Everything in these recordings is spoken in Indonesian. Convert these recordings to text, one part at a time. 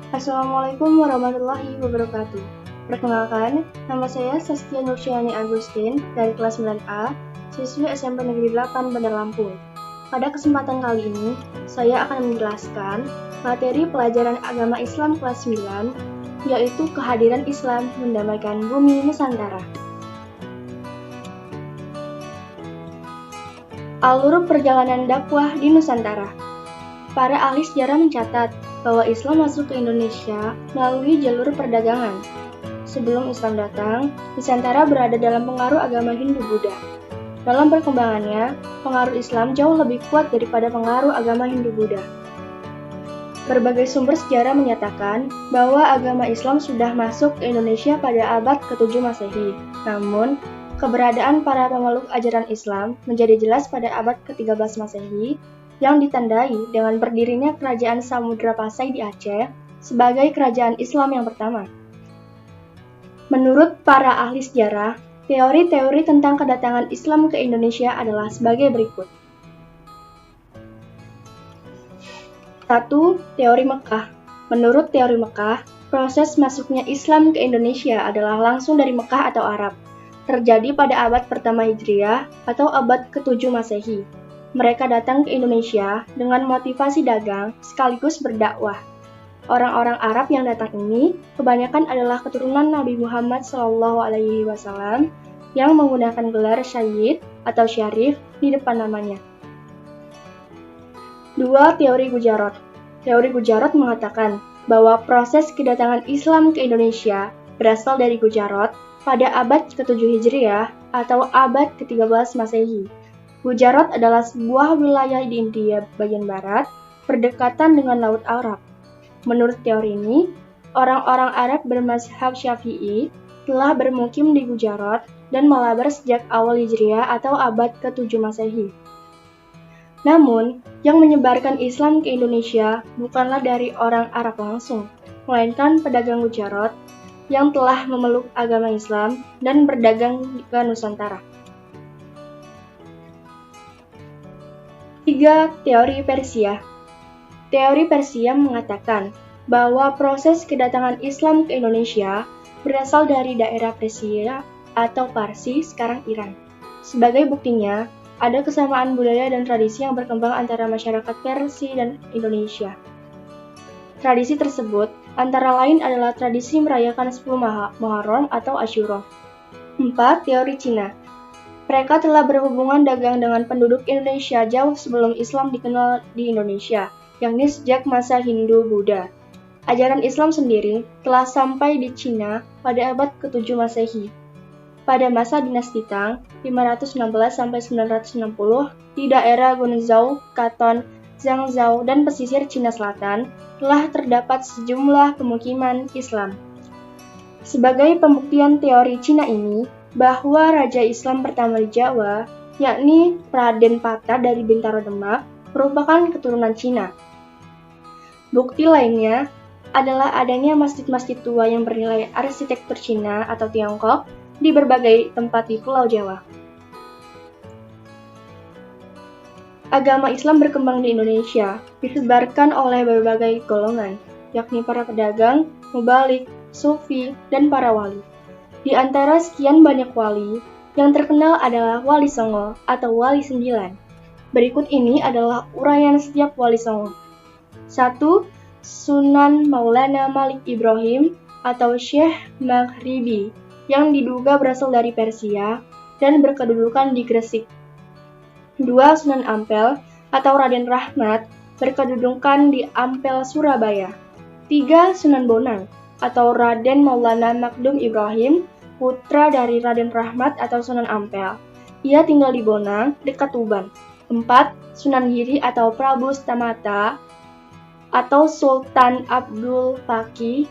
Assalamualaikum warahmatullahi wabarakatuh. Perkenalkan, nama saya Saskia Nursyani Agustin dari kelas 9A, siswi SMP Negeri 8 Bandar Lampung. Pada kesempatan kali ini, saya akan menjelaskan materi pelajaran agama Islam kelas 9, yaitu kehadiran Islam mendamaikan bumi Nusantara. Alur perjalanan dakwah di Nusantara. Para ahli sejarah mencatat bahwa Islam masuk ke Indonesia melalui jalur perdagangan. Sebelum Islam datang, Nusantara berada dalam pengaruh agama Hindu-Buddha. Dalam perkembangannya, pengaruh Islam jauh lebih kuat daripada pengaruh agama Hindu-Buddha. Berbagai sumber sejarah menyatakan bahwa agama Islam sudah masuk ke Indonesia pada abad ke-7 Masehi. Namun, keberadaan para pemeluk ajaran Islam menjadi jelas pada abad ke-13 Masehi yang ditandai dengan berdirinya Kerajaan Samudra Pasai di Aceh sebagai kerajaan Islam yang pertama. Menurut para ahli sejarah, teori-teori tentang kedatangan Islam ke Indonesia adalah sebagai berikut. 1. Teori Mekah. Menurut teori Mekah, proses masuknya Islam ke Indonesia adalah langsung dari Mekah atau Arab, terjadi pada abad pertama Hijriah atau abad ke-7 Masehi. Mereka datang ke Indonesia dengan motivasi dagang sekaligus berdakwah. Orang-orang Arab yang datang ini kebanyakan adalah keturunan Nabi Muhammad SAW yang menggunakan gelar Sayyid atau Syarif di depan namanya. 2. Teori Gujarat. Teori Gujarat mengatakan bahwa proses kedatangan Islam ke Indonesia berasal dari Gujarat pada abad ke-7 Hijriah atau abad ke-13 Masehi. Gujarat adalah sebuah wilayah di India bagian barat, berdekatan dengan Laut Arab. Menurut teori ini, orang-orang Arab bermazhab Syafi'i telah bermukim di Gujarat dan Malabar sejak awal Hijriah atau abad ke-7 Masehi. Namun, yang menyebarkan Islam ke Indonesia bukanlah dari orang Arab langsung, melainkan pedagang Gujarat yang telah memeluk agama Islam dan berdagang ke Nusantara. 3. Teori Persia. Teori Persia mengatakan bahwa proses kedatangan Islam ke Indonesia berasal dari daerah Persia atau Parsi, sekarang Iran. Sebagai buktinya, ada kesamaan budaya dan tradisi yang berkembang antara masyarakat Persia dan Indonesia. Tradisi tersebut antara lain adalah tradisi merayakan 10 Muharram atau Asyura. 4. Teori Cina. Mereka telah berhubungan dagang dengan penduduk Indonesia jauh sebelum Islam dikenal di Indonesia, yakni sejak masa Hindu-Buddha. Ajaran Islam sendiri telah sampai di Cina pada abad ke-7 Masehi. Pada masa dinasti Tang, 516-960, di daerah Guangzhou, Canton, Zhangzhou, dan pesisir Cina Selatan, telah terdapat sejumlah pemukiman Islam. Sebagai pembuktian teori Cina ini, bahwa Raja Islam pertama di Jawa, yakni Raden Pata dari Bintaro Demak, merupakan keturunan Cina. Bukti lainnya adalah adanya masjid-masjid tua yang bernilai arsitektur Cina atau Tiongkok di berbagai tempat di Pulau Jawa. Agama Islam berkembang di Indonesia, disebarkan oleh berbagai golongan, yakni para pedagang, mubalik, sufi, dan para wali. Di antara sekian banyak wali, yang terkenal adalah Wali Songo atau Wali 9. Berikut ini adalah uraian setiap Wali Songo. 1. Sunan Maulana Malik Ibrahim atau Syekh Maghribi, yang diduga berasal dari Persia dan berkedudukan di Gresik. 2. Sunan Ampel atau Raden Rahmat, berkedudukan di Ampel, Surabaya. 3. Sunan Bonang atau Raden Maulana Magdum Ibrahim, putra dari Raden Rahmat atau Sunan Ampel. Ia tinggal di Bonang, dekat Tuban. 4. Sunan Giri atau Prabu Stamata atau Sultan Abdul Faqih,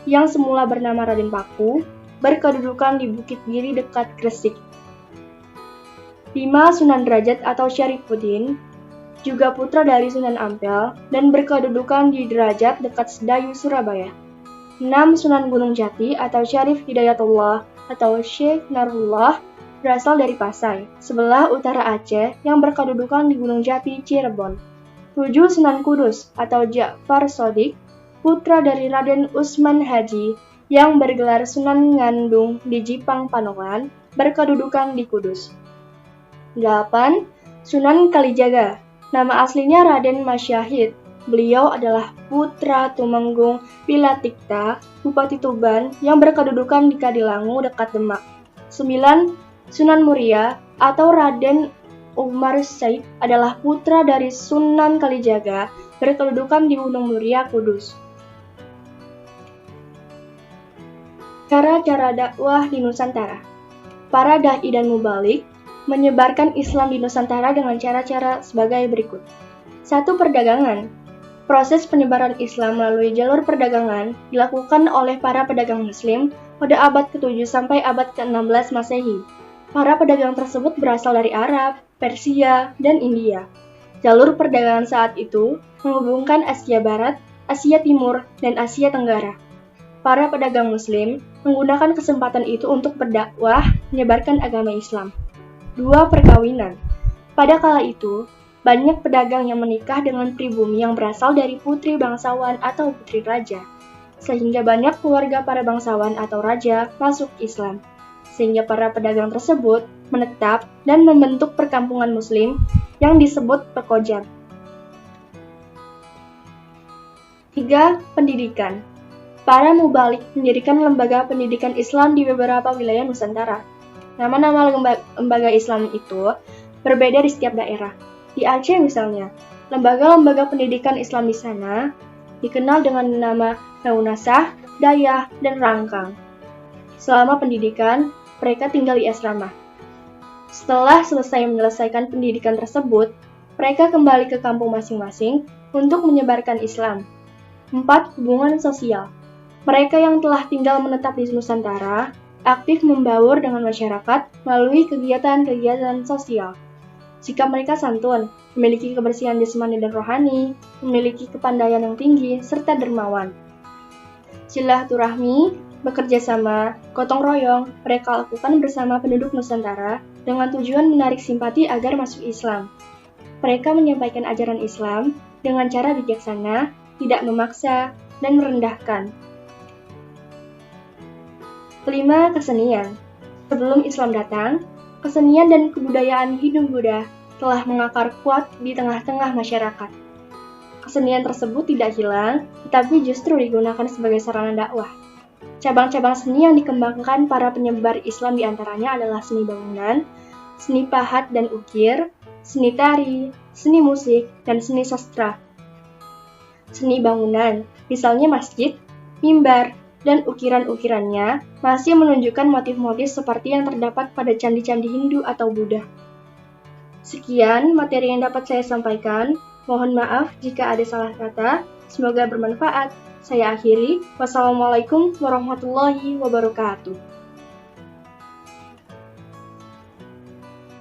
yang semula bernama Raden Paku, berkedudukan di Bukit Giri dekat Gresik. 5. Sunan Derajat atau Syarifuddin, juga putra dari Sunan Ampel, dan berkedudukan di Derajat dekat Sedayu, Surabaya. 6. Sunan Gunung Jati atau Syarif Hidayatullah atau Syekh Narullah, berasal dari Pasai, sebelah utara Aceh, yang berkedudukan di Gunung Jati, Cirebon. 7. Sunan Kudus atau Ja'far Shodiq, putra dari Raden Usman Haji yang bergelar Sunan Ngandung di Jipang Panokan, berkedudukan di Kudus. 8. Sunan Kalijaga. Nama aslinya Raden Masyahid. Beliau adalah putra Tumenggung Pilatikta, Bupati Tuban yang berkedudukan di Kadilangu dekat Demak. 9. Sunan Muria atau Raden Umar Said adalah putra dari Sunan Kalijaga, berkedudukan di Gunung Muria, Kudus. Cara-cara dakwah di Nusantara. Para dai dan mubalik menyebarkan Islam di Nusantara dengan cara-cara sebagai berikut. 1. Perdagangan. Proses penyebaran Islam melalui jalur perdagangan dilakukan oleh para pedagang Muslim pada abad ke-7 sampai abad ke-16 Masehi. Para pedagang tersebut berasal dari Arab, Persia, dan India. Jalur perdagangan saat itu menghubungkan Asia Barat, Asia Timur, dan Asia Tenggara. Para pedagang Muslim menggunakan kesempatan itu untuk berdakwah menyebarkan agama Islam. 2. Perkawinan. Pada kala itu, banyak pedagang yang menikah dengan pribumi yang berasal dari putri bangsawan atau putri raja, sehingga banyak keluarga para bangsawan atau raja masuk Islam, sehingga para pedagang tersebut menetap dan membentuk perkampungan Muslim yang disebut pekojan. 3. Pendidikan. Para mubalik mendirikan lembaga pendidikan Islam di beberapa wilayah Nusantara. Nama-nama lembaga Islam itu berbeda di setiap daerah. Di Aceh misalnya, lembaga-lembaga pendidikan Islam di sana dikenal dengan nama Naunasah, Dayah, dan Rangkang. Selama pendidikan, mereka tinggal di asrama. Setelah selesai menyelesaikan pendidikan tersebut, mereka kembali ke kampung masing-masing untuk menyebarkan Islam. 4. Hubungan sosial. Mereka yang telah tinggal menetap di Nusantara aktif membaur dengan masyarakat melalui kegiatan-kegiatan sosial. Sikap mereka santun, memiliki kebersihan jasmani dan rohani, memiliki kepandaian yang tinggi, serta dermawan. Silaturahmi, bekerja sama, gotong royong, mereka lakukan bersama penduduk Nusantara dengan tujuan menarik simpati agar masuk Islam. Mereka menyampaikan ajaran Islam dengan cara bijaksana, tidak memaksa, dan merendahkan. 5. Kesenian. Sebelum Islam datang, kesenian dan kebudayaan Hindu-Buddha telah mengakar kuat di tengah-tengah masyarakat. Kesenian tersebut tidak hilang, tetapi justru digunakan sebagai sarana dakwah. Cabang-cabang seni yang dikembangkan para penyebar Islam diantaranya adalah seni bangunan, seni pahat dan ukir, seni tari, seni musik, dan seni sastra. Seni bangunan, misalnya masjid, mimbar, dan ukiran-ukirannya masih menunjukkan motif-motif seperti yang terdapat pada candi-candi Hindu atau Buddha. Sekian materi yang dapat saya sampaikan. Mohon maaf jika ada salah kata. Semoga bermanfaat. Saya akhiri. Wassalamualaikum warahmatullahi wabarakatuh.